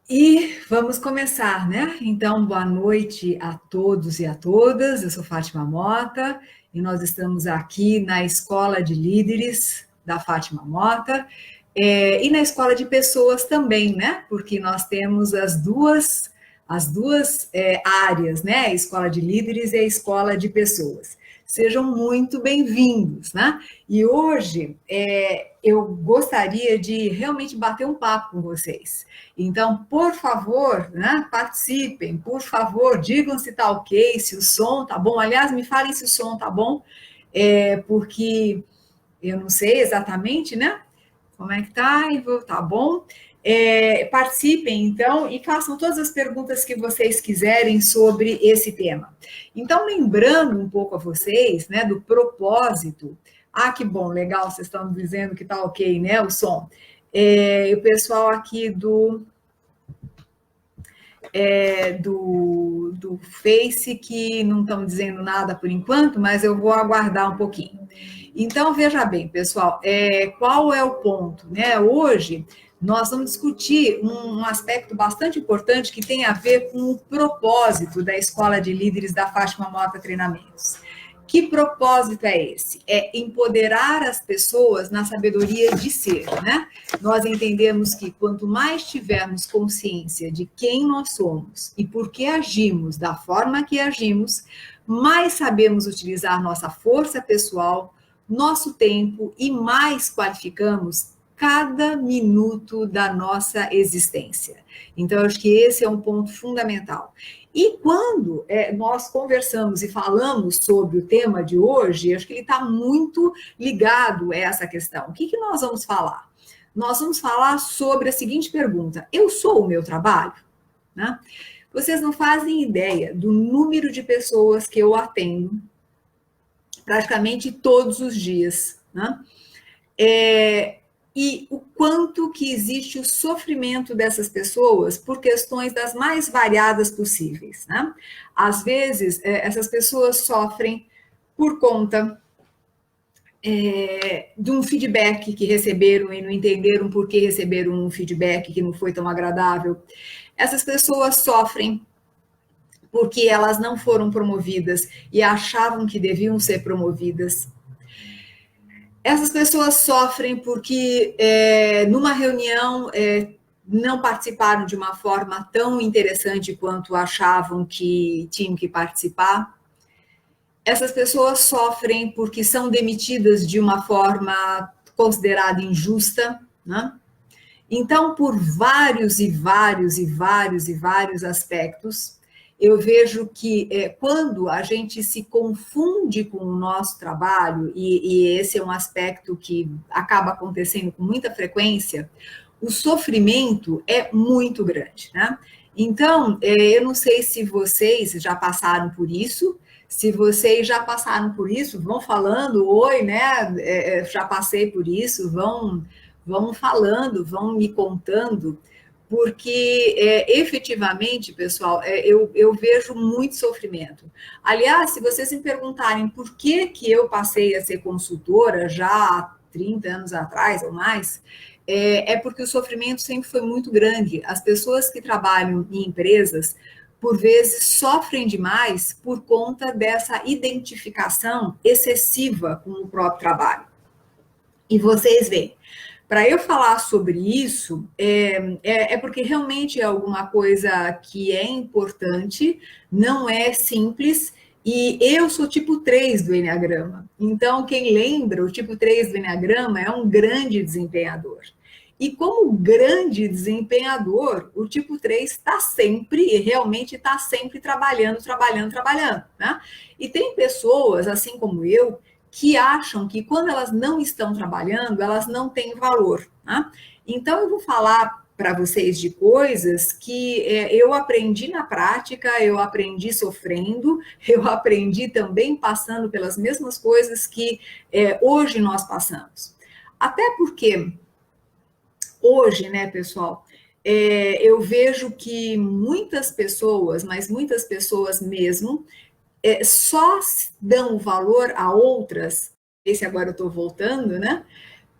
E vamos começar, né? Então, boa noite a todos e a todas. Eu sou Fátima Mota e nós estamos aqui na Escola de Líderes da Fátima Mota e na Escola de Pessoas também, né? Porque nós temos as duas áreas, né? A Escola de Líderes e a Escola de Pessoas. Sejam muito bem-vindos, né? E hoje eu gostaria de realmente bater um papo com vocês. Então, por favor, né, participem, por favor, digam se está ok, se o som tá bom. Aliás, me falem se o som tá bom, porque eu não sei exatamente, né? Como é que tá? Tá bom? Participem, então, e façam todas as perguntas que vocês quiserem sobre esse tema. Então, lembrando um pouco a vocês, né, do propósito. Ah, que bom, legal, vocês estão dizendo que tá ok, né, o som. O pessoal aqui do Face que não estão dizendo nada por enquanto, mas eu vou aguardar um pouquinho. Então, veja bem, pessoal, qual é o ponto? Né? Hoje, nós vamos discutir um aspecto bastante importante que tem a ver com o propósito da Escola de Líderes da Fátima Mota Treinamentos. Que propósito é esse? É empoderar as pessoas na sabedoria de ser, né? Nós entendemos que quanto mais tivermos consciência de quem nós somos e por que agimos da forma que agimos, mais sabemos utilizar nossa força pessoal, nosso tempo e mais qualificamos cada minuto da nossa existência. Então, eu acho que esse é um ponto fundamental. E quando nós conversamos e falamos sobre o tema de hoje, acho que ele está muito ligado a essa questão. O que nós vamos falar? Nós vamos falar sobre a seguinte pergunta: eu sou o meu trabalho? Né? Vocês não fazem ideia do número de pessoas que eu atendo praticamente todos os dias, né? E o quanto que existe o sofrimento dessas pessoas por questões das mais variadas possíveis, né? Às vezes, essas pessoas sofrem por conta de um feedback que receberam e não entenderam por que receberam um feedback que não foi tão agradável. Essas pessoas sofrem porque elas não foram promovidas e achavam que deviam ser promovidas. Essas pessoas sofrem porque numa reunião não participaram de uma forma tão interessante quanto achavam que tinham que participar. Essas pessoas sofrem porque são demitidas de uma forma considerada injusta, né? Então, por vários e vários e vários e vários aspectos, eu vejo que quando a gente se confunde com o nosso trabalho, e esse é um aspecto que acaba acontecendo com muita frequência, o sofrimento é muito grande, né? Então, eu não sei se vocês já passaram por isso. Se vocês já passaram por isso, vão falando, oi, né? Já passei por isso, vão falando, vão me contando, porque efetivamente, pessoal, eu vejo muito sofrimento. Aliás, se vocês me perguntarem por que eu passei a ser consultora já há 30 anos atrás ou mais, porque o sofrimento sempre foi muito grande. As pessoas que trabalham em empresas, por vezes, sofrem demais por conta dessa identificação excessiva com o próprio trabalho. E vocês veem, para eu falar sobre isso, porque realmente é alguma coisa que é importante, não é simples, e eu sou tipo 3 do Enneagrama. Então, quem lembra, o tipo 3 do Enneagrama é um grande desempenhador. E como grande desempenhador, o tipo 3 está sempre, e realmente está sempre trabalhando, trabalhando, trabalhando. Né? E tem pessoas, assim como eu, que acham que quando elas não estão trabalhando, elas não têm valor. Né? Então, eu vou falar para vocês de coisas que eu aprendi na prática, eu aprendi sofrendo, eu aprendi também passando pelas mesmas coisas que hoje nós passamos. Até porque hoje, né, pessoal, eu vejo que muitas pessoas, mas muitas pessoas mesmo, só dão valor a outras, esse agora eu estou voltando, né?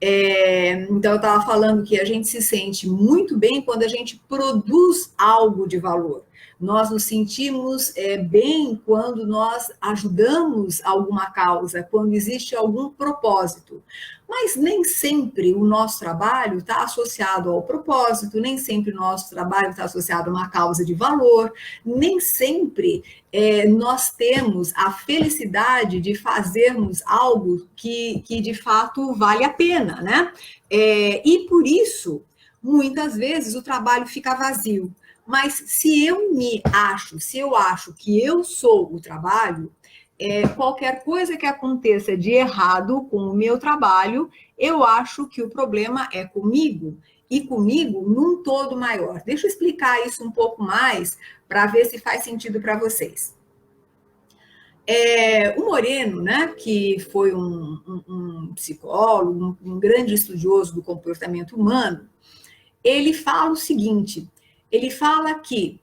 Então, eu estava falando que a gente se sente muito bem quando a gente produz algo de valor. Nós nos sentimos bem quando nós ajudamos alguma causa, quando existe algum propósito. Mas nem sempre o nosso trabalho está associado ao propósito, nem sempre o nosso trabalho está associado a uma causa de valor, nem sempre nós temos a felicidade de fazermos algo que de fato vale a pena, né? E por isso, muitas vezes o trabalho fica vazio. Mas se eu acho que eu sou o trabalho, qualquer coisa que aconteça de errado com o meu trabalho, eu acho que o problema é comigo, e comigo num todo maior. Deixa eu explicar isso um pouco mais, para ver se faz sentido para vocês. O Moreno, né, que foi um psicólogo, um grande estudioso do comportamento humano, ele fala o seguinte, ele fala que,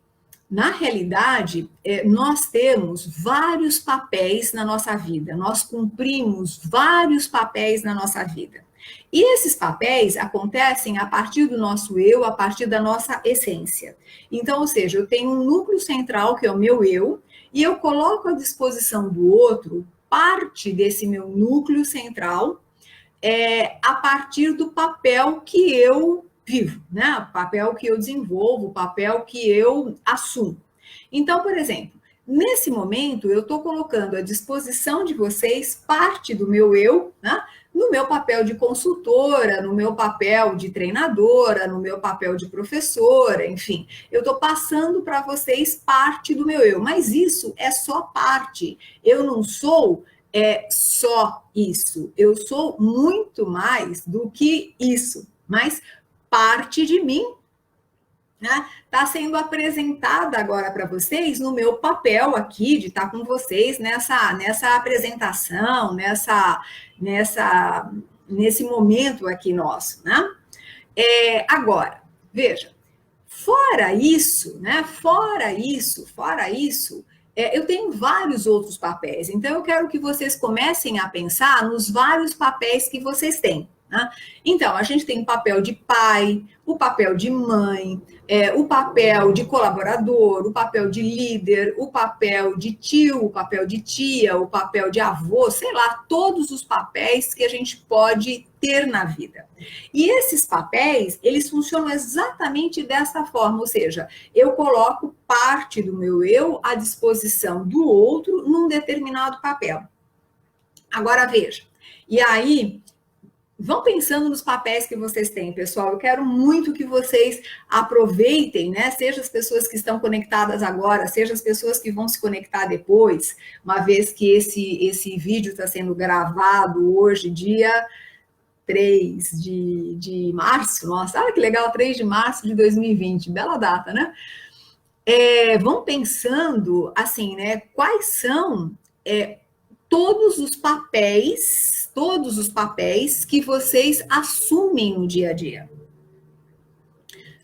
na realidade, nós temos vários papéis na nossa vida, nós cumprimos vários papéis na nossa vida. E esses papéis acontecem a partir do nosso eu, a partir da nossa essência. Então, ou seja, eu tenho um núcleo central, que é o meu eu, e eu coloco à disposição do outro parte desse meu núcleo central a partir do papel que eu vivo, né? O papel que eu desenvolvo, o papel que eu assumo. Então, por exemplo, nesse momento, eu estou colocando à disposição de vocês parte do meu eu, né? No meu papel de consultora, no meu papel de treinadora, no meu papel de professora, enfim, eu estou passando para vocês parte do meu eu, mas isso é só parte. Eu não sou só isso, eu sou muito mais do que isso, mas parte de mim está sendo apresentada agora para vocês no meu papel aqui de estar com vocês nessa apresentação, nesse momento aqui nosso, né? Agora, veja, fora isso, eu tenho vários outros papéis. Então, eu quero que vocês comecem a pensar nos vários papéis que vocês têm. Né? Então, a gente tem o papel de pai, o papel de mãe, o papel de colaborador, o papel de líder, o papel de tio, o papel de tia, o papel de avô, sei lá, todos os papéis que a gente pode ter na vida. E esses papéis, eles funcionam exatamente dessa forma, ou seja, eu coloco parte do meu eu à disposição do outro num determinado papel. Agora, veja, e aí vão pensando nos papéis que vocês têm, pessoal. Eu quero muito que vocês aproveitem, né? Seja as pessoas que estão conectadas agora, seja as pessoas que vão se conectar depois, uma vez que esse vídeo está sendo gravado hoje, dia 3 de março. Nossa, olha que legal, 3 de março de 2020. Bela data, né? Vão pensando, assim, né? Quais são todos os papéis que vocês assumem no dia a dia.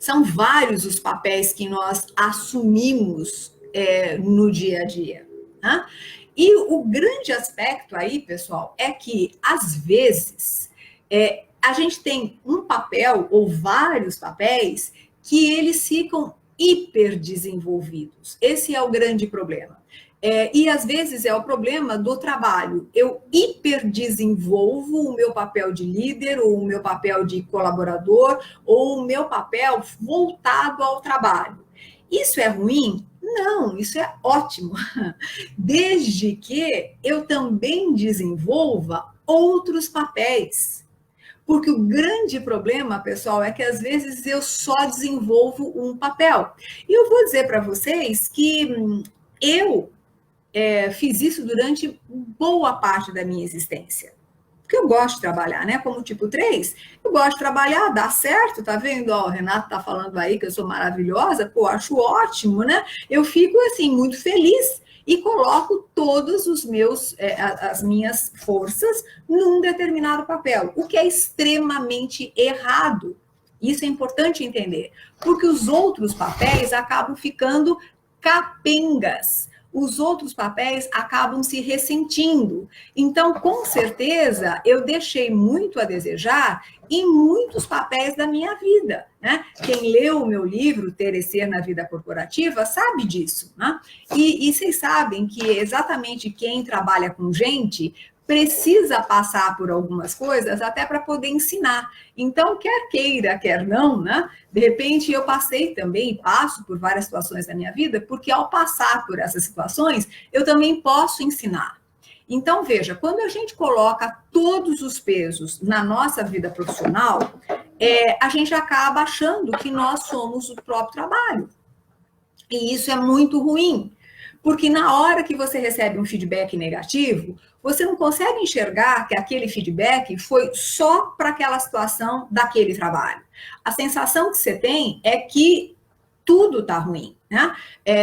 São vários os papéis que nós assumimos no dia a dia. Né? E o grande aspecto aí, pessoal, é que, às vezes, a gente tem um papel ou vários papéis que eles ficam hiperdesenvolvidos. Esse é o grande problema. E às vezes é o problema do trabalho. Eu hiperdesenvolvo o meu papel de líder, ou o meu papel de colaborador, ou o meu papel voltado ao trabalho. Isso é ruim? Não, isso é ótimo. Desde que eu também desenvolva outros papéis. Porque o grande problema, pessoal, é que às vezes eu só desenvolvo um papel. E eu vou dizer para vocês que eu fiz isso durante boa parte da minha existência. Porque eu gosto de trabalhar, né? Como tipo 3, eu gosto de trabalhar, dá certo, tá vendo? Ó, o Renato tá falando aí que eu sou maravilhosa, pô, acho ótimo, né? Eu fico, assim, muito feliz e coloco todos as minhas forças num determinado papel, o que é extremamente errado. Isso é importante entender, porque os outros papéis acabam ficando capengas. os outros papéis acabam se ressentindo. Então, com certeza, eu deixei muito a desejar em muitos papéis da minha vida, né? Quem leu o meu livro, Ter e Ser na Vida Corporativa, sabe disso, né? E vocês sabem que exatamente quem trabalha com gente precisa passar por algumas coisas até para poder ensinar. Então, quer queira, quer não, né? De repente, eu passei também, passo por várias situações da minha vida, porque ao passar por essas situações, eu também posso ensinar. Então, veja, quando a gente coloca todos os pesos na nossa vida profissional, a gente acaba achando que nós somos o próprio trabalho. E isso é muito ruim, porque na hora que você recebe um feedback negativo, você não consegue enxergar que aquele feedback foi só para aquela situação daquele trabalho. A sensação que você tem é que tudo está ruim, né?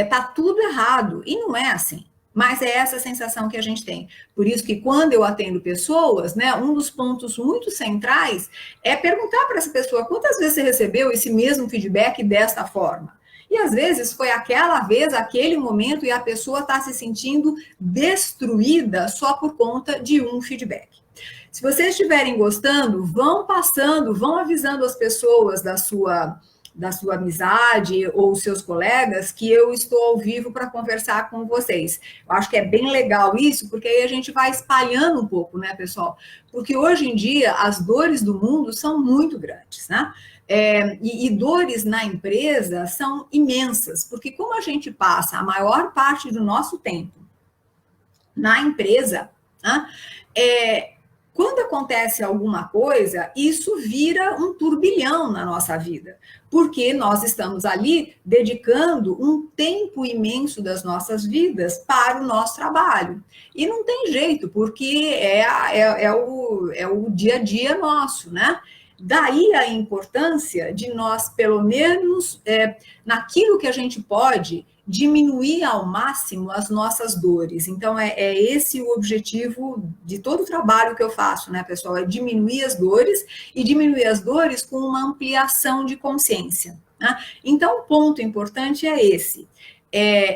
Tá tudo errado, e não é assim. Mas é essa sensação que a gente tem. Por isso que quando eu atendo pessoas, né, um dos pontos muito centrais é perguntar para essa pessoa quantas vezes você recebeu esse mesmo feedback desta forma. E às vezes foi aquela vez, aquele momento, e a pessoa está se sentindo destruída só por conta de um feedback. Se vocês estiverem gostando, vão passando, vão avisando as pessoas da sua amizade ou seus colegas que eu estou ao vivo para conversar com vocês. Eu acho que é bem legal isso, porque aí a gente vai espalhando um pouco, né, pessoal? Porque hoje em dia as dores do mundo são muito grandes, né? E dores na empresa são imensas, porque como a gente passa a maior parte do nosso tempo na empresa, né, quando acontece alguma coisa, isso vira um turbilhão na nossa vida, porque nós estamos ali dedicando um tempo imenso das nossas vidas para o nosso trabalho. E não tem jeito, porque é o dia a dia nosso, né? Daí a importância de nós, pelo menos, naquilo que a gente pode, diminuir ao máximo as nossas dores. Então, é esse o objetivo de todo o trabalho que eu faço, né, pessoal? É diminuir as dores, e diminuir as dores com uma ampliação de consciência, né? Então, o ponto importante é esse.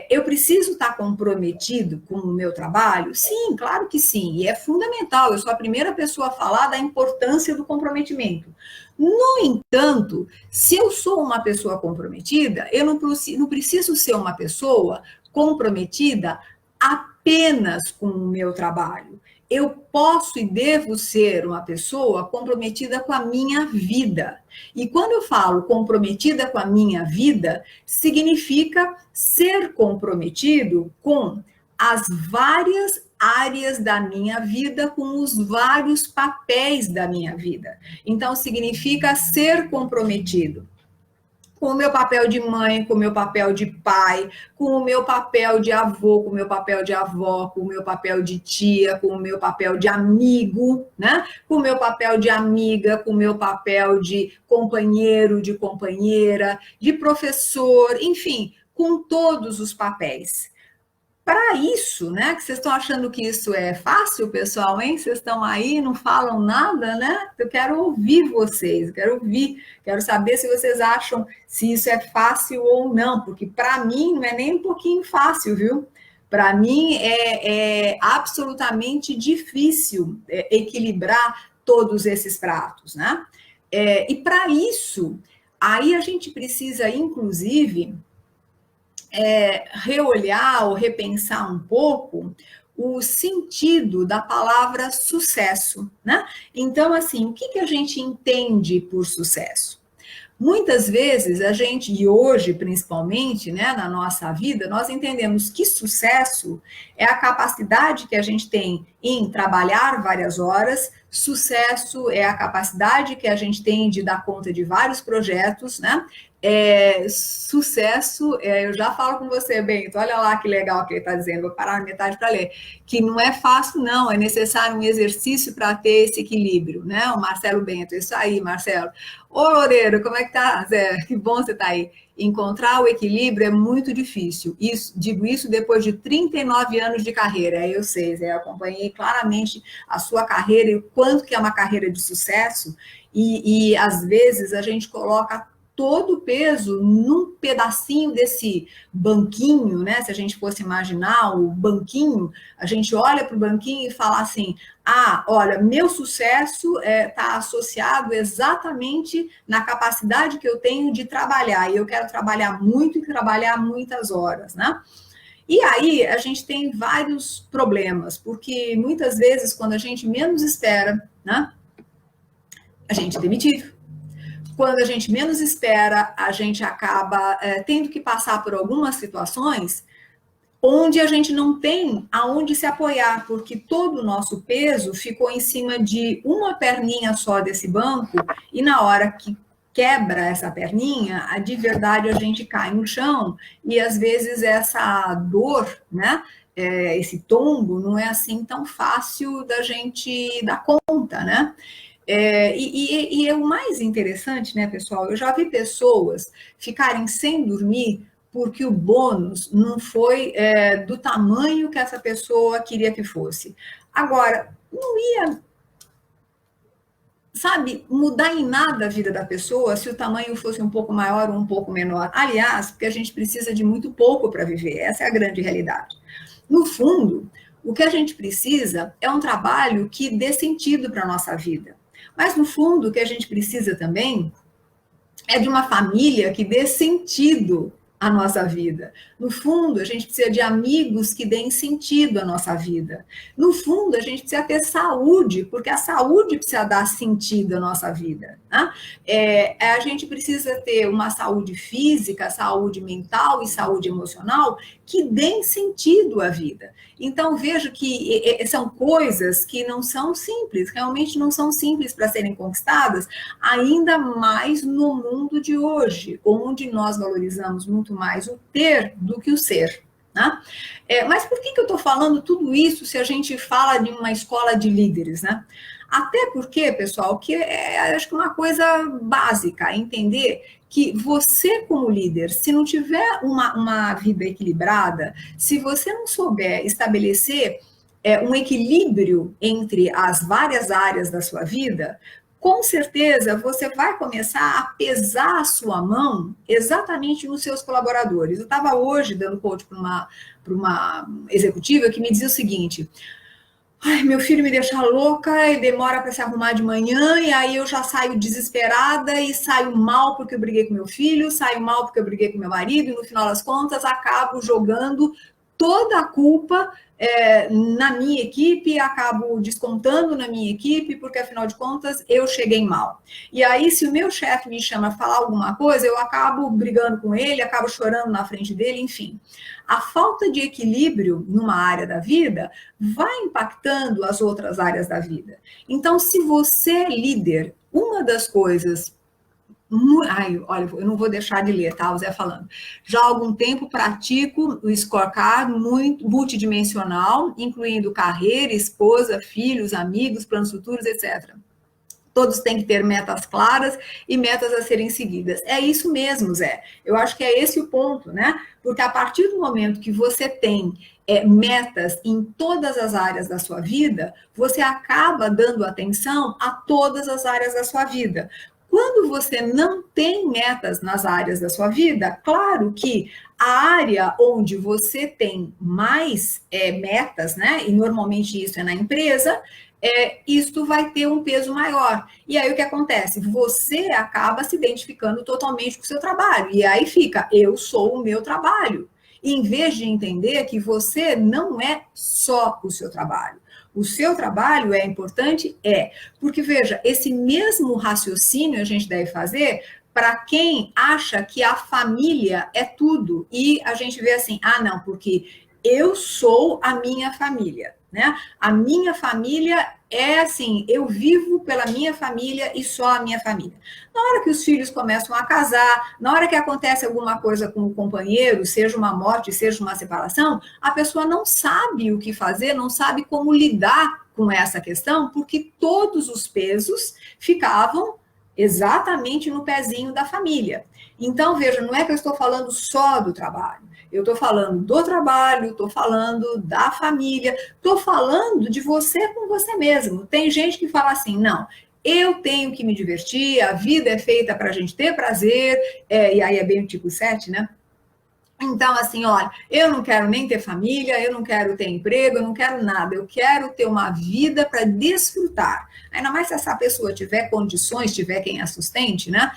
Eu preciso estar comprometido com o meu trabalho? Sim, claro que sim, e é fundamental. Eu sou a primeira pessoa a falar da importância do comprometimento. No entanto, se eu sou uma pessoa comprometida, eu não preciso ser uma pessoa comprometida apenas com o meu trabalho. Eu posso e devo ser uma pessoa comprometida com a minha vida. E quando eu falo comprometida com a minha vida, significa ser comprometido com as várias áreas da minha vida, com os vários papéis da minha vida. Então, significa ser comprometido com o meu papel de mãe, com o meu papel de pai, com o meu papel de avô, com o meu papel de avó, com o meu papel de tia, com o meu papel de amigo, né? Com o meu papel de amiga, com o meu papel de companheiro, de companheira, de professor, enfim, com todos os papéis. Para isso, né? Que vocês estão achando que isso é fácil, pessoal, hein? Vocês estão aí, não falam nada, né? Eu quero ouvir vocês, quero ouvir, quero saber se vocês acham se isso é fácil ou não, porque para mim não é nem um pouquinho fácil, viu? Para mim é absolutamente difícil equilibrar todos esses pratos, né? E para isso, aí a gente precisa, inclusive, reolhar ou repensar um pouco o sentido da palavra sucesso, né? Então, assim, o que a gente entende por sucesso? Muitas vezes a gente, e hoje principalmente, né, na nossa vida, nós entendemos que sucesso é a capacidade que a gente tem em trabalhar várias horas, sucesso é a capacidade que a gente tem de dar conta de vários projetos, né? Sucesso, eu já falo com você, Bento, olha lá que legal que ele está dizendo, vou parar na metade para ler, que não é fácil não, é necessário um exercício para ter esse equilíbrio, né? O Marcelo Bento, isso aí, Marcelo. Ô, Loureiro, como é que tá, Zé? Que bom você tá aí. Encontrar o equilíbrio é muito difícil. Digo isso depois de 39 anos de carreira. Eu sei, Zé, eu acompanhei claramente a sua carreira e o quanto que é uma carreira de sucesso. E às vezes a gente coloca todo o peso num pedacinho desse banquinho, né? Se a gente fosse imaginar o banquinho, a gente olha para o banquinho e fala assim: ah, olha, meu sucesso está associado exatamente na capacidade que eu tenho de trabalhar, e eu quero trabalhar muito e trabalhar muitas horas, né? E aí a gente tem vários problemas, porque muitas vezes, quando a gente menos espera, né, a gente é demitido. Quando a gente menos espera, a gente acaba tendo que passar por algumas situações onde a gente não tem aonde se apoiar, porque todo o nosso peso ficou em cima de uma perninha só desse banco, e na hora que quebra essa perninha, de verdade a gente cai no chão, e às vezes essa dor, né, esse tombo, não é assim tão fácil da gente dar conta, né? E o mais interessante, né, pessoal, eu já vi pessoas ficarem sem dormir porque o bônus não foi do tamanho que essa pessoa queria que fosse. Agora, não ia, sabe, mudar em nada a vida da pessoa se o tamanho fosse um pouco maior ou um pouco menor. Aliás, porque a gente precisa de muito pouco para viver, essa é a grande realidade. No fundo, o que a gente precisa é um trabalho que dê sentido para a nossa vida. Mas, no fundo, o que a gente precisa também é de uma família que dê sentido à nossa vida. No fundo, a gente precisa de amigos que deem sentido à nossa vida. No fundo, a gente precisa ter saúde, porque a saúde precisa dar sentido à nossa vida, né? A gente precisa ter uma saúde física, saúde mental e saúde emocional que deem sentido à vida. Então, vejo que são coisas que não são simples, realmente não são simples para serem conquistadas, ainda mais no mundo de hoje, onde nós valorizamos muito mais o ter do que o ser. Né? Mas por que eu estou falando tudo isso se a gente fala de uma escola de líderes? Né? Até porque, pessoal, que acho que uma coisa básica, entender que você, como líder, se não tiver uma vida equilibrada, se você não souber estabelecer um equilíbrio entre as várias áreas da sua vida, com certeza você vai começar a pesar a sua mão exatamente nos seus colaboradores. Eu estava hoje dando coach para uma executiva que me dizia o seguinte: ai, meu filho me deixa louca e demora para se arrumar de manhã, e aí eu já saio desesperada e saio mal porque eu briguei com meu filho, saio mal porque eu briguei com meu marido, e no final das contas acabo jogando toda a culpa na minha equipe, acabo descontando na minha equipe, porque afinal de contas eu cheguei mal. E aí, se o meu chefe me chama a falar alguma coisa, eu acabo brigando com ele, acabo chorando na frente dele, enfim. A falta de equilíbrio numa área da vida vai impactando as outras áreas da vida. Então, se você é líder, uma das coisas... Ai, olha, eu não vou deixar de ler, tá? O Zé falando. Já há algum tempo pratico o scorecard muito multidimensional, incluindo carreira, esposa, filhos, amigos, planos futuros, etc. Todos têm que ter metas claras e metas a serem seguidas. É isso mesmo, Zé. Eu acho que é esse o ponto, né? Porque a partir do momento que você tem metas em todas as áreas da sua vida, você acaba dando atenção a todas as áreas da sua vida. Quando você não tem metas nas áreas da sua vida, claro que a área onde você tem mais metas, né? E normalmente isso é na empresa, isto vai ter um peso maior. E aí o que acontece? Você acaba se identificando totalmente com o seu trabalho. E aí fica, eu sou o meu trabalho. Em vez de entender que você não é só o seu trabalho. O seu trabalho é importante? Porque, veja, esse mesmo raciocínio a gente deve fazer para quem acha que a família é tudo. E a gente vê assim, não, porque eu sou a minha família, né? A minha família é assim, eu vivo pela minha família e só a minha família. Na hora que os filhos começam a casar, na hora que acontece alguma coisa com o companheiro, seja uma morte, seja uma separação, a pessoa não sabe o que fazer, não sabe como lidar com essa questão, porque todos os pesos ficavam exatamente no pezinho da família. Então, veja, não é que eu estou falando só do trabalho. Eu estou falando do trabalho, estou falando da família, estou falando de você com você mesmo. Tem gente que fala assim, não, Eu tenho que me divertir, a vida é feita para a gente ter prazer, e aí é bem o tipo 7, né? Então, assim, olha, eu não quero nem ter família, eu não quero ter emprego, eu não quero nada, eu quero ter uma vida para desfrutar. Ainda mais se essa pessoa tiver condições, tiver quem a sustente, né?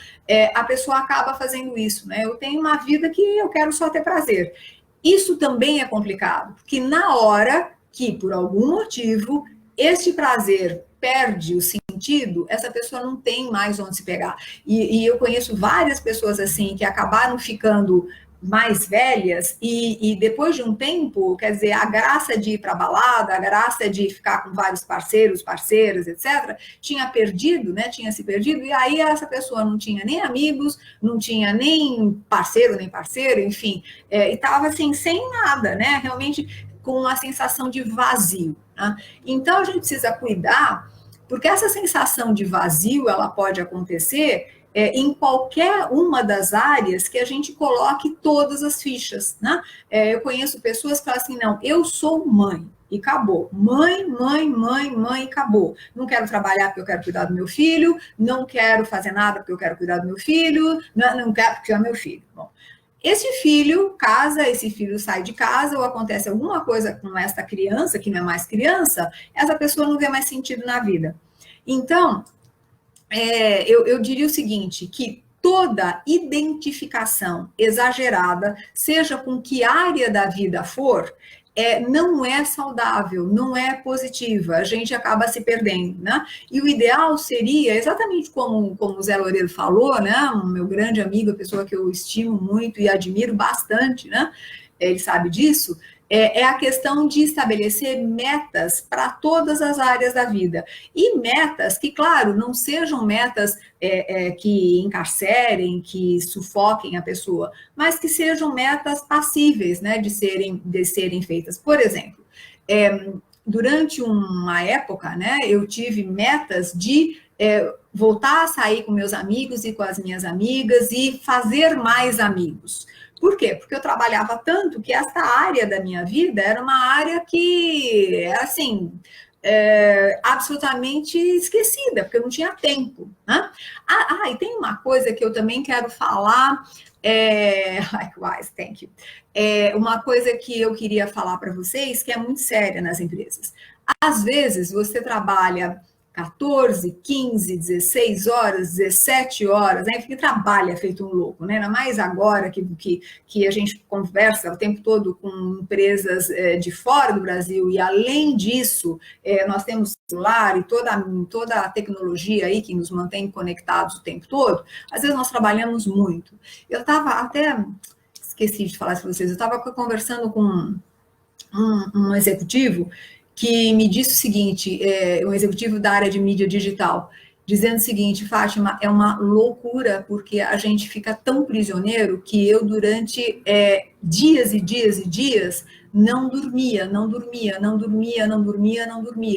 A pessoa acaba fazendo isso, né? Eu tenho uma vida que eu quero só ter prazer. Isso também é complicado, porque na hora que, por algum motivo, este prazer perde o sentido, essa pessoa não tem mais onde se pegar. E eu conheço várias pessoas assim que acabaram ficando mais velhas e depois de um tempo, quer dizer, a graça de ir para balada, a graça de ficar com vários parceiros, parceiras, etc., tinha perdido, né? Tinha se perdido, e aí essa pessoa não tinha nem amigos, não tinha nem parceiro, nem parceira, enfim, e estava assim, sem nada, né? Realmente com uma sensação de vazio. Né? Então a gente precisa cuidar, porque essa sensação de vazio ela pode acontecer em qualquer uma das áreas que a gente coloque todas as fichas, né? Eu conheço pessoas que falam assim, não, eu sou mãe, e acabou. Mãe, mãe, mãe, mãe, acabou. Não quero trabalhar porque eu quero cuidar do meu filho, não quero fazer nada porque eu quero cuidar do meu filho, não quero porque é meu filho. Bom, esse filho casa, esse filho sai de casa, ou acontece alguma coisa com essa criança, que não é mais criança, essa pessoa não vê mais sentido na vida. Então, eu diria o seguinte, que toda identificação exagerada, seja com que área da vida for, não é saudável, não é positiva, a gente acaba se perdendo, né? E o ideal seria, exatamente como o Zé Loureiro falou, né? Um meu grande amigo, a pessoa que eu estimo muito e admiro bastante, né? Ele sabe disso, a questão de estabelecer metas para todas as áreas da vida. E metas que, claro, não sejam metas que encarcerem, que sufoquem a pessoa, mas que sejam metas passíveis, né, de serem feitas. Por exemplo, durante uma época, né, eu tive metas de voltar a sair com meus amigos e com as minhas amigas e fazer mais amigos. Por quê? Porque eu trabalhava tanto que essa área da minha vida era uma área que, assim, absolutamente esquecida, porque eu não tinha tempo. Né? E tem uma coisa que eu também quero falar. Likewise, thank you. Uma coisa que eu queria falar para vocês que é muito séria nas empresas. Às vezes você trabalha 14, 15, 16 horas, 17 horas, né? Porque trabalha feito um louco, né? Ainda mais agora que a gente conversa o tempo todo com empresas de fora do Brasil, e além disso, nós temos celular e toda a tecnologia aí que nos mantém conectados o tempo todo, às vezes nós trabalhamos muito. Eu estava até, esqueci de falar isso para vocês, eu estava conversando com um executivo que me disse o seguinte, um executivo da área de mídia digital, dizendo o seguinte, Fátima, é uma loucura, porque a gente fica tão prisioneiro que eu, durante dias e dias e dias, não dormia.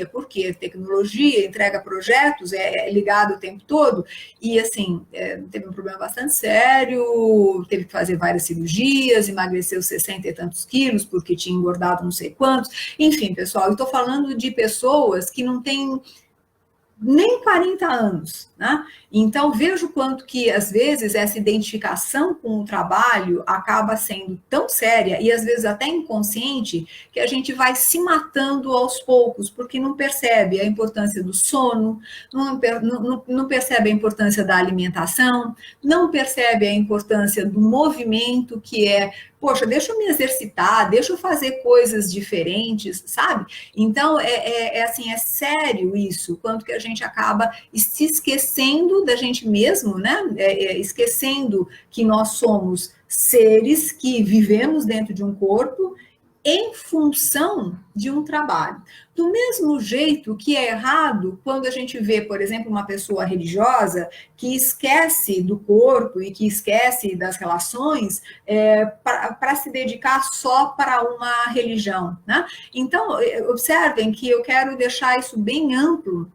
Por quê? Tecnologia, entrega projetos, ligado o tempo todo, e assim, teve um problema bastante sério, teve que fazer várias cirurgias, emagreceu 60 e tantos quilos, porque tinha engordado não sei quantos. Enfim, pessoal, eu estou falando de pessoas que não têm nem 40 anos, né? Então, vejo quanto que, às vezes, essa identificação com o trabalho acaba sendo tão séria e, às vezes, até inconsciente, que a gente vai se matando aos poucos, porque não percebe a importância do sono, não percebe a importância da alimentação, não percebe a importância do movimento, que poxa, deixa eu me exercitar, deixa eu fazer coisas diferentes, sabe? Então, assim, é sério isso, quanto que a gente acaba se esquecendo da gente mesmo, né? Esquecendo que nós somos seres que vivemos dentro de um corpo em função de um trabalho. Do mesmo jeito que é errado quando a gente vê, por exemplo, uma pessoa religiosa que esquece do corpo e que esquece das relações para se dedicar só para uma religião. Né? Então, observem que eu quero deixar isso bem amplo,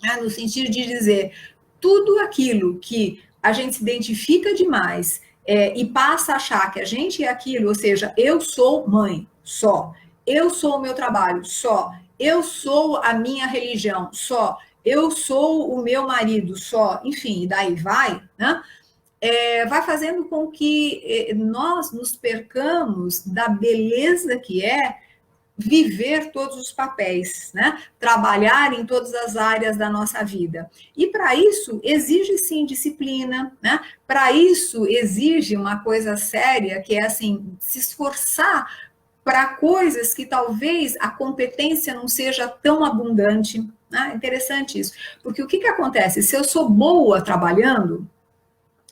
né, no sentido de dizer tudo aquilo que a gente se identifica demais e passa a achar que a gente é aquilo, ou seja, eu sou mãe só, eu sou o meu trabalho só, eu sou a minha religião só, eu sou o meu marido só, enfim, e daí vai, né? Vai fazendo com que nós nos percamos da beleza que é viver todos os papéis, né? Trabalhar em todas as áreas da nossa vida. E para isso exige sim disciplina, né? Para isso exige uma coisa séria, que é assim, se esforçar para coisas que talvez a competência não seja tão abundante. Né? Interessante isso, porque o que acontece? Se eu sou boa trabalhando,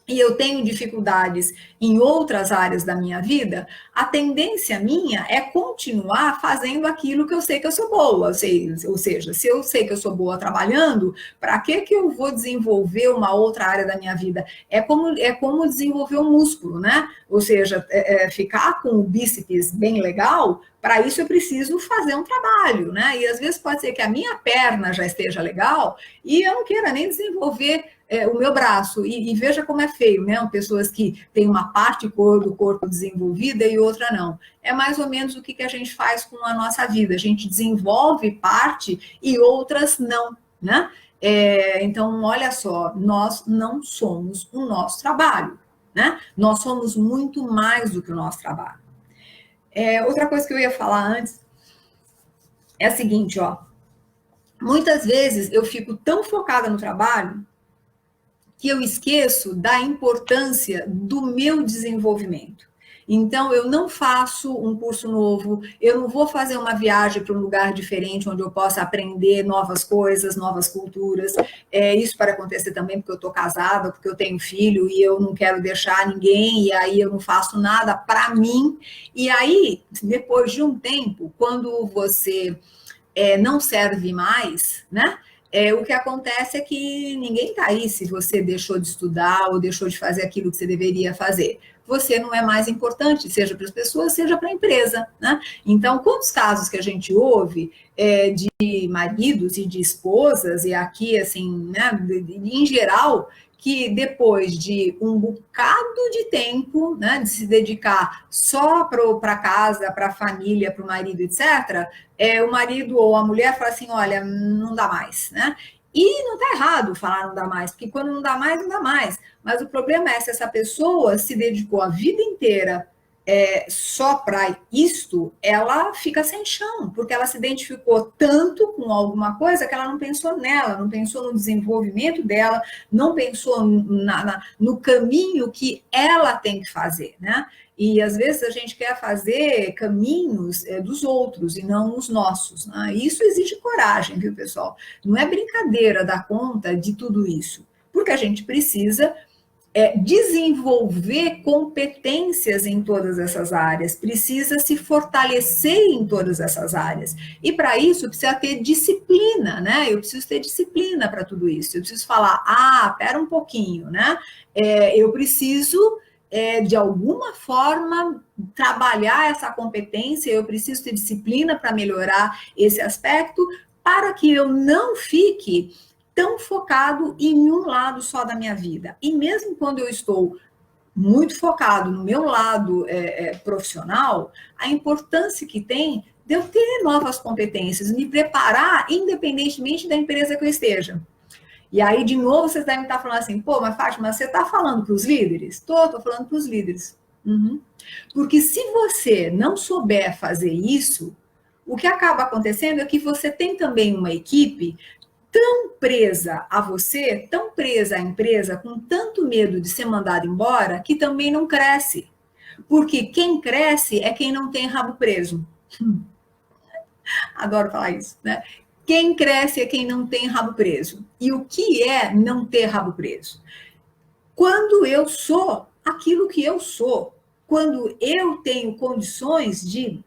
e eu tenho dificuldades em outras áreas da minha vida, a tendência minha é continuar fazendo aquilo que eu sei que eu sou boa. Ou seja, se eu sei que eu sou boa trabalhando, para que eu vou desenvolver uma outra área da minha vida? É como desenvolver um músculo, né? Ou seja, ficar com o bíceps bem legal, para isso eu preciso fazer um trabalho, né? E às vezes pode ser que a minha perna já esteja legal e eu não queira nem desenvolver o meu braço, e veja como é feio, né? Pessoas que têm uma parte do corpo desenvolvida e outra não. É mais ou menos o que a gente faz com a nossa vida. A gente desenvolve parte e outras não, né? Então, olha só, nós não somos o nosso trabalho, né? Nós somos muito mais do que o nosso trabalho. Outra coisa que eu ia falar antes é a seguinte, ó. Muitas vezes eu fico tão focada no trabalho que eu esqueço da importância do meu desenvolvimento. Então, eu não faço um curso novo, eu não vou fazer uma viagem para um lugar diferente, onde eu possa aprender novas coisas, novas culturas. Isso para acontecer também porque eu estou casada, porque eu tenho filho e eu não quero deixar ninguém, e aí eu não faço nada para mim. E aí, depois de um tempo, quando você não serve mais, né? O que acontece é que ninguém está aí se você deixou de estudar ou deixou de fazer aquilo que você deveria fazer. Você não é mais importante, seja para as pessoas, seja para a empresa, né? Então, quantos casos que a gente ouve de maridos e de esposas, e aqui, assim, né, em geral, que depois de um bocado de tempo, né, de se dedicar só para casa, para a família, para o marido, etc., o marido ou a mulher fala assim, olha, não dá mais, né? E não está errado falar não dá mais, porque quando não dá mais, não dá mais. Mas o problema é se essa pessoa se dedicou a vida inteira só para isto, ela fica sem chão, porque ela se identificou tanto com alguma coisa que ela não pensou nela, não pensou no desenvolvimento dela, não pensou no caminho que ela tem que fazer, né? E às vezes a gente quer fazer caminhos dos outros e não os nossos, né? Isso exige coragem, viu, pessoal? Não é brincadeira dar conta de tudo isso, porque a gente precisa desenvolver competências em todas essas áreas, precisa se fortalecer em todas essas áreas. E para isso precisa ter disciplina, né? Eu preciso ter disciplina para tudo isso. Eu preciso falar, pera um pouquinho, né? Eu preciso de alguma forma trabalhar essa competência, eu preciso ter disciplina para melhorar esse aspecto, para que eu não fique tão focado em um lado só da minha vida. E mesmo quando eu estou muito focado no meu lado profissional, a importância que tem de eu ter novas competências, me preparar independentemente da empresa que eu esteja. E aí, de novo, vocês devem estar falando assim, pô, mas Fátima, você está falando para os líderes? Estou falando para os líderes. Uhum. Porque se você não souber fazer isso, o que acaba acontecendo é que você tem também uma equipe tão presa a você, tão presa à empresa, com tanto medo de ser mandado embora, que também não cresce. Porque quem cresce é quem não tem rabo preso. Adoro falar isso, né? Quem cresce é quem não tem rabo preso. E o que é não ter rabo preso? Quando eu sou aquilo que eu sou, quando eu tenho condições de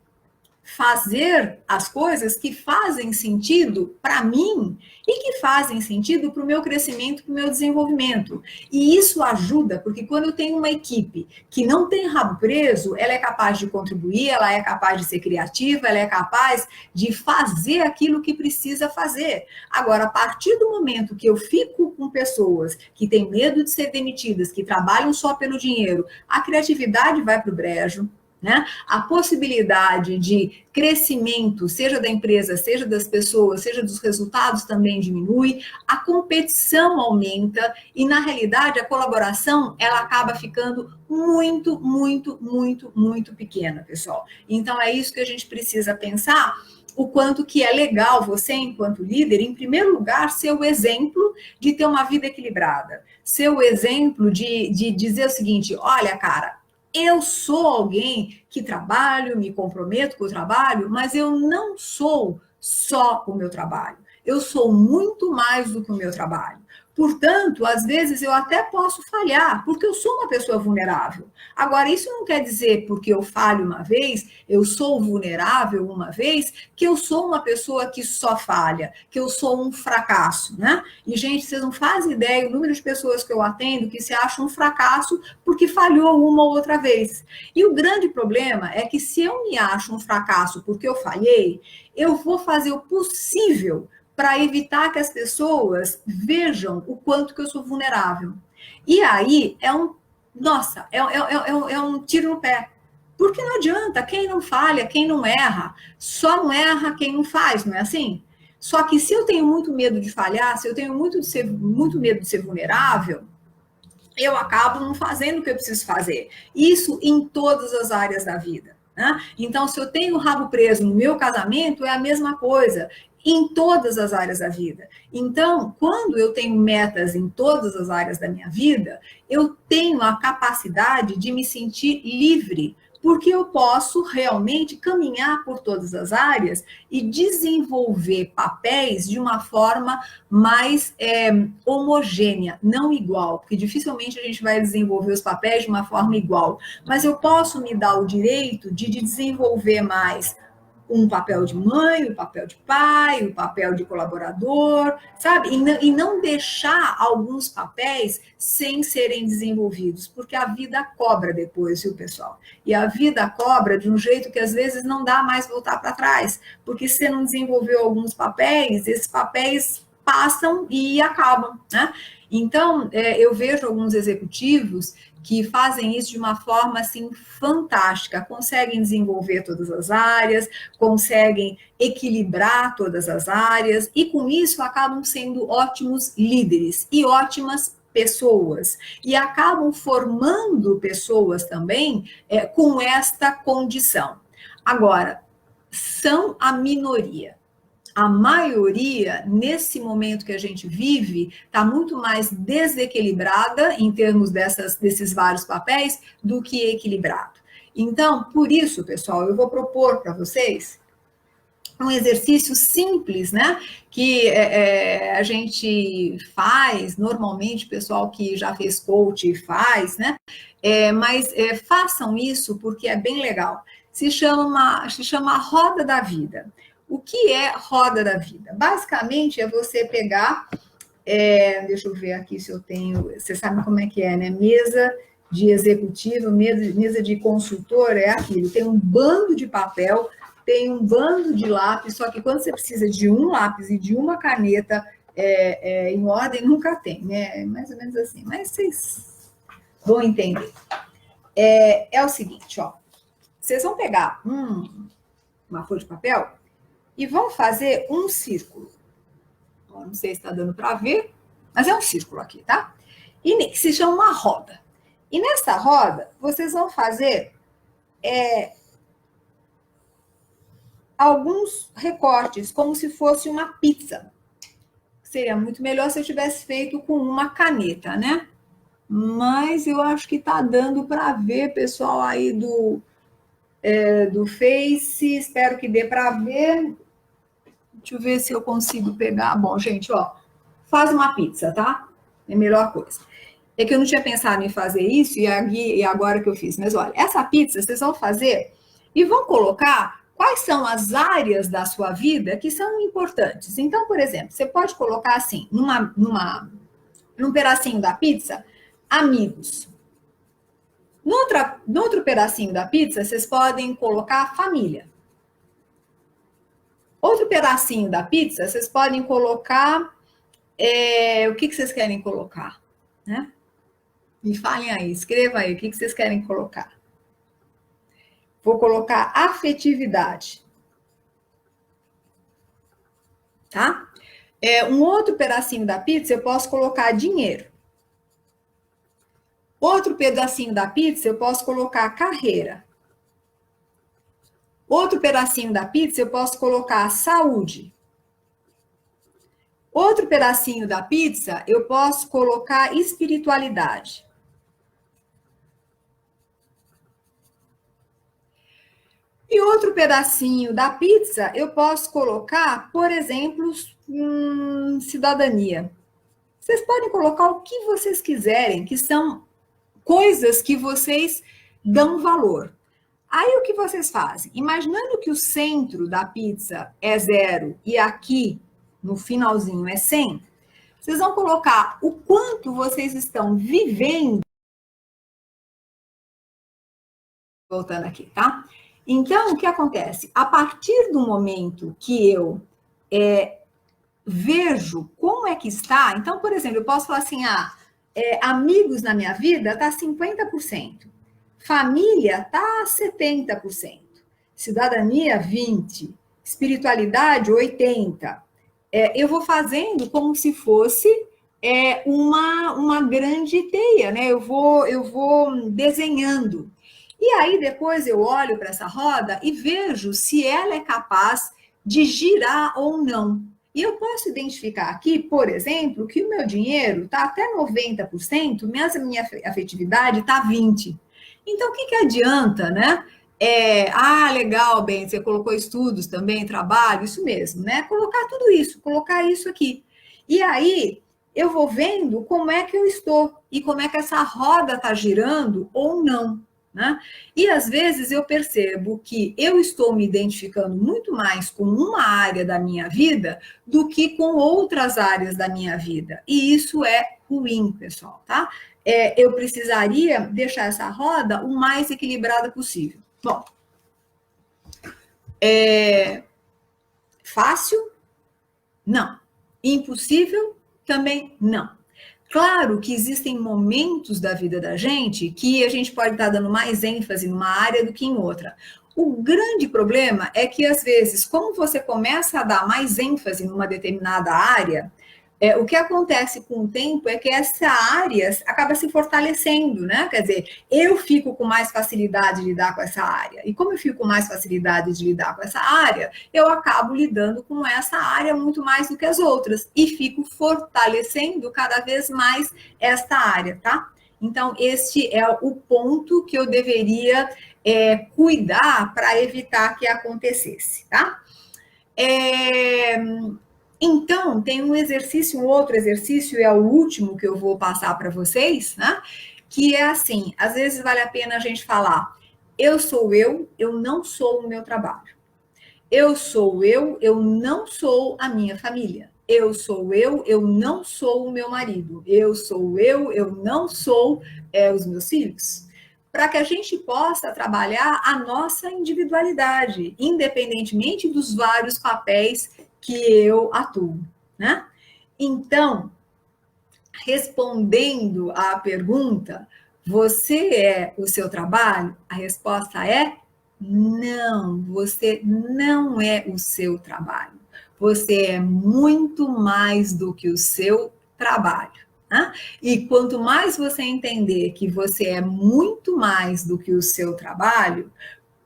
fazer as coisas que fazem sentido para mim e que fazem sentido para o meu crescimento, para o meu desenvolvimento. E isso ajuda, porque quando eu tenho uma equipe que não tem rabo preso, ela é capaz de contribuir, ela é capaz de ser criativa, ela é capaz de fazer aquilo que precisa fazer. Agora, a partir do momento que eu fico com pessoas que têm medo de ser demitidas, que trabalham só pelo dinheiro, a criatividade vai para o brejo, né? A possibilidade de crescimento, seja da empresa, seja das pessoas, seja dos resultados, também diminui, a competição aumenta e, na realidade, a colaboração ela acaba ficando muito, muito, muito, muito pequena, pessoal. Então, é isso que a gente precisa pensar, o quanto que é legal você, enquanto líder, em primeiro lugar, ser o exemplo de ter uma vida equilibrada, ser o exemplo de dizer o seguinte, olha, cara, eu sou alguém que trabalho, me comprometo com o trabalho, mas eu não sou só o meu trabalho. Eu sou muito mais do que o meu trabalho. Portanto, às vezes eu até posso falhar, porque eu sou uma pessoa vulnerável. Agora, isso não quer dizer, porque eu falho uma vez, eu sou vulnerável uma vez, que eu sou uma pessoa que só falha, que eu sou um fracasso, né? E, gente, vocês não fazem ideia o número de pessoas que eu atendo que se acham um fracasso porque falhou uma ou outra vez. E o grande problema é que se eu me acho um fracasso porque eu falhei, eu vou fazer o possível para evitar que as pessoas vejam o quanto que eu sou vulnerável. E aí é um tiro no pé. Porque não adianta, quem não falha, quem não erra, só não erra quem não faz, não é assim? Só que se eu tenho muito medo de falhar, se eu tenho muito medo de ser vulnerável, eu acabo não fazendo o que eu preciso fazer. Isso em todas as áreas da vida. Né? Então, se eu tenho o rabo preso no meu casamento, é a mesma coisa em todas as áreas da vida. Então, quando eu tenho metas em todas as áreas da minha vida, eu tenho a capacidade de me sentir livre, porque eu posso realmente caminhar por todas as áreas e desenvolver papéis de uma forma mais homogênea, não igual, porque dificilmente a gente vai desenvolver os papéis de uma forma igual, mas eu posso me dar o direito de desenvolver mais um papel de mãe, um papel de pai, um papel de colaborador, sabe? E não deixar alguns papéis sem serem desenvolvidos, porque a vida cobra depois, viu, pessoal? E a vida cobra de um jeito que às vezes não dá mais voltar para trás, porque se você não desenvolveu alguns papéis, esses papéis passam e acabam, né? Então, eu vejo alguns executivos que fazem isso de uma forma assim fantástica, conseguem desenvolver todas as áreas, conseguem equilibrar todas as áreas e com isso acabam sendo ótimos líderes e ótimas pessoas e acabam formando pessoas também com esta condição. Agora, são a minoria. A maioria, nesse momento que a gente vive, está muito mais desequilibrada em termos desses vários papéis do que equilibrado. Então, por isso, pessoal, eu vou propor para vocês um exercício simples, né? Que a gente faz, normalmente, o pessoal que já fez coach faz, né? Mas façam isso porque é bem legal. Se chama Roda da Vida. O que é Roda da Vida? Basicamente é você pegar, deixa eu ver aqui se eu tenho, você sabe como é que é, né? Mesa de executivo, mesa de consultor, é aquilo, tem um bando de papel, tem um bando de lápis, só que quando você precisa de um lápis e de uma caneta em ordem, nunca tem, né? É mais ou menos assim, mas vocês vão entender. É o seguinte, ó, vocês vão pegar uma folha de papel e vão fazer um círculo. Não sei se está dando para ver, mas é um círculo aqui, tá? E que se chama uma roda. E nessa roda, vocês vão fazer alguns recortes, como se fosse uma pizza. Seria muito melhor se eu tivesse feito com uma caneta, né? Mas eu acho que está dando para ver, pessoal aí do Face. Espero que dê para ver. Deixa eu ver se eu consigo pegar. Bom, gente, ó, faz uma pizza, tá? É a melhor coisa. É que eu não tinha pensado em fazer isso e agora que eu fiz. Mas olha, essa pizza vocês vão fazer e vão colocar quais são as áreas da sua vida que são importantes. Então, por exemplo, você pode colocar assim, num pedacinho da pizza, amigos. No outro pedacinho da pizza, vocês podem colocar família. Outro pedacinho da pizza, vocês podem colocar o que vocês querem colocar, né? Me falem aí, escreva aí, o que vocês querem colocar. vou colocar afetividade. Tá? Um outro pedacinho da pizza, eu posso colocar dinheiro. Outro pedacinho da pizza, eu posso colocar carreira. Outro pedacinho da pizza, eu posso colocar saúde. Outro pedacinho da pizza, eu posso colocar espiritualidade. E outro pedacinho da pizza, eu posso colocar, por exemplo, cidadania. Vocês podem colocar o que vocês quiserem, que são coisas que vocês dão valor. Aí o que vocês fazem? Imaginando que o centro da pizza é 0 e aqui no finalzinho é 100, vocês vão colocar o quanto vocês estão vivendo. Voltando aqui, tá? Então, o que acontece? A partir do momento que eu vejo como é que está, então, por exemplo, eu posso falar assim, amigos na minha vida está 50%, família está 70%, cidadania 20%, espiritualidade 80%. Eu vou fazendo como se fosse uma grande teia, né? Eu vou desenhando. E aí depois eu olho para essa roda e vejo se ela é capaz de girar ou não. E eu posso identificar aqui, por exemplo, que o meu dinheiro está até 90%, mas a minha afetividade está 20%. Então, o que adianta, né? Legal, bem, você colocou estudos também, trabalho, isso mesmo, né? Colocar tudo isso, colocar isso aqui. E aí, eu vou vendo como é que eu estou e como é que essa roda está girando ou não. Né? E às vezes eu percebo que eu estou me identificando muito mais com uma área da minha vida do que com outras áreas da minha vida. E isso é ruim, pessoal, tá? Eu precisaria deixar essa roda o mais equilibrada possível. Bom, fácil? Não. Impossível? Também não. Claro que existem momentos da vida da gente que a gente pode estar dando mais ênfase numa área do que em outra. O grande problema é que, às vezes, como você começa a dar mais ênfase numa determinada área, o que acontece com o tempo é que essa área acaba se fortalecendo, né? Quer dizer, eu fico com mais facilidade de lidar com essa área. E como eu fico com mais facilidade de lidar com essa área, eu acabo lidando com essa área muito mais do que as outras. E fico fortalecendo cada vez mais esta área, tá? Então, este é o ponto que eu deveria cuidar para evitar que acontecesse, tá? Então, tem um exercício, um outro exercício, é o último que eu vou passar para vocês, né? Que é assim, às vezes vale a pena a gente falar, eu sou eu não sou o meu trabalho. Eu sou eu não sou a minha família. Eu sou eu não sou o meu marido. Eu sou eu não sou os meus filhos. Para que a gente possa trabalhar a nossa individualidade, independentemente dos vários papéis que eu atuo, né? Então, respondendo à pergunta, você é o seu trabalho? A resposta é não, você não é o seu trabalho. Você é muito mais do que o seu trabalho. Né? E quanto mais você entender que você é muito mais do que o seu trabalho,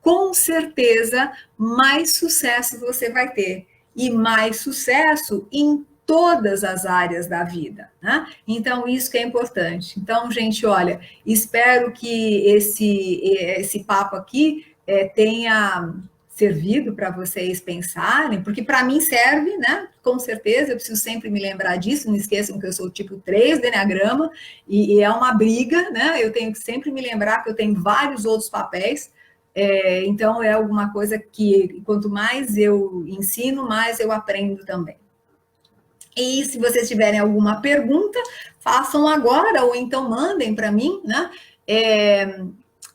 com certeza mais sucesso você vai ter. E mais sucesso em todas as áreas da vida, né? Então, isso que é importante. Então, gente, olha, espero que esse papo aqui tenha servido para vocês pensarem, porque para mim serve, né? Com certeza, eu preciso sempre me lembrar disso, não esqueçam que eu sou o tipo 3 do Enneagrama, e é uma briga, né? Eu tenho que sempre me lembrar que eu tenho vários outros papéis, então é alguma coisa que quanto mais eu ensino, mais eu aprendo também. E se vocês tiverem alguma pergunta, façam agora, ou então mandem para mim, né?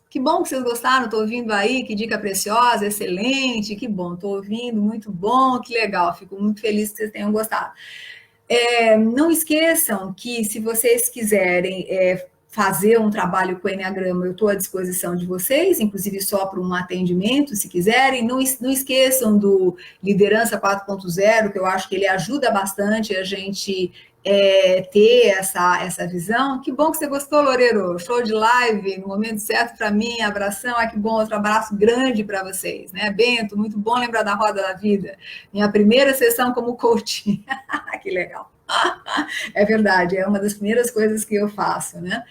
Que bom que vocês gostaram, estou ouvindo aí, que dica preciosa, excelente, que bom, estou ouvindo, muito bom, que legal, fico muito feliz que vocês tenham gostado. Não esqueçam que se vocês quiserem fazer um trabalho com o Enneagrama, eu estou à disposição de vocês, inclusive só para um atendimento, se quiserem. Não esqueçam do Liderança 4.0, que eu acho que ele ajuda bastante a gente ter essa visão. Que bom que você gostou, Loureiro. Show de live, no momento certo para mim, abração. Que bom, outro abraço grande para vocês, né? Bento, muito bom lembrar da roda da vida. Minha primeira sessão como coach. Que legal. É verdade, é uma das primeiras coisas que eu faço, né?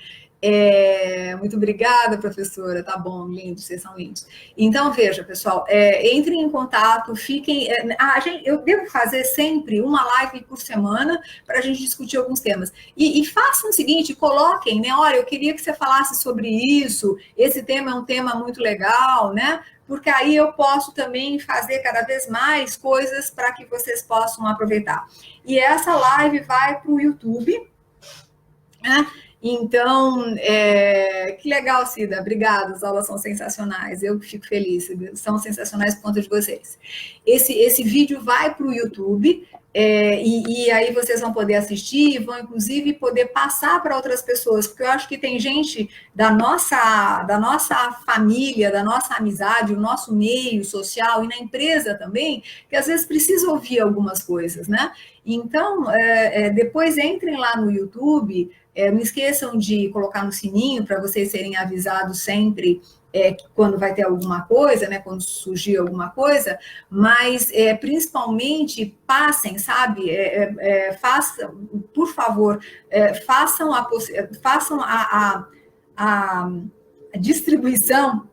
Muito obrigada, professora. Tá bom, lindo, vocês são lindos. Então, veja, pessoal, entrem em contato, fiquem. Eu devo fazer sempre uma live por semana para a gente discutir alguns temas. E façam o seguinte: coloquem, né? Olha, eu queria que você falasse sobre isso, esse tema é um tema muito legal, né? Porque aí eu posso também fazer cada vez mais coisas para que vocês possam aproveitar. E essa live vai para o YouTube, né? Então, que legal, Cida, obrigada, as aulas são sensacionais, eu fico feliz, são sensacionais por conta de vocês. Esse vídeo vai para o YouTube, e aí vocês vão poder assistir, vão inclusive poder passar para outras pessoas, porque eu acho que tem gente da nossa família, da nossa amizade, o nosso meio social e na empresa também, que às vezes precisa ouvir algumas coisas, né? Então, depois entrem lá no YouTube, não esqueçam de colocar no sininho para vocês serem avisados sempre quando vai ter alguma coisa, né, quando surgir alguma coisa, mas principalmente passem, sabe, façam, por favor, façam a distribuição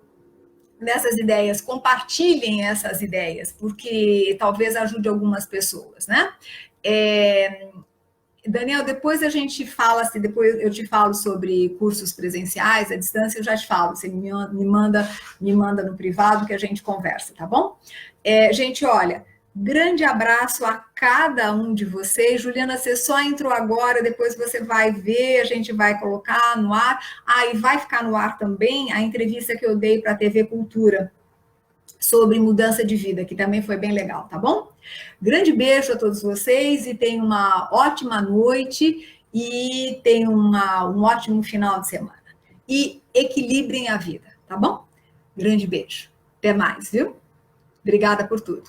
dessas ideias, compartilhem essas ideias, porque talvez ajude algumas pessoas, né? Daniel, depois a gente fala, depois eu te falo sobre cursos presenciais, à distância eu já te falo, você me manda no privado que a gente conversa, tá bom? Gente, olha, grande abraço a cada um de vocês. Juliana, você só entrou agora, depois você vai ver, a gente vai colocar no ar. E vai ficar no ar também a entrevista que eu dei para a TV Cultura sobre mudança de vida, que também foi bem legal, tá bom? Grande beijo a todos vocês e tenham uma ótima noite e tenham um ótimo final de semana. E equilibrem a vida, tá bom? Grande beijo. Até mais, viu? Obrigada por tudo.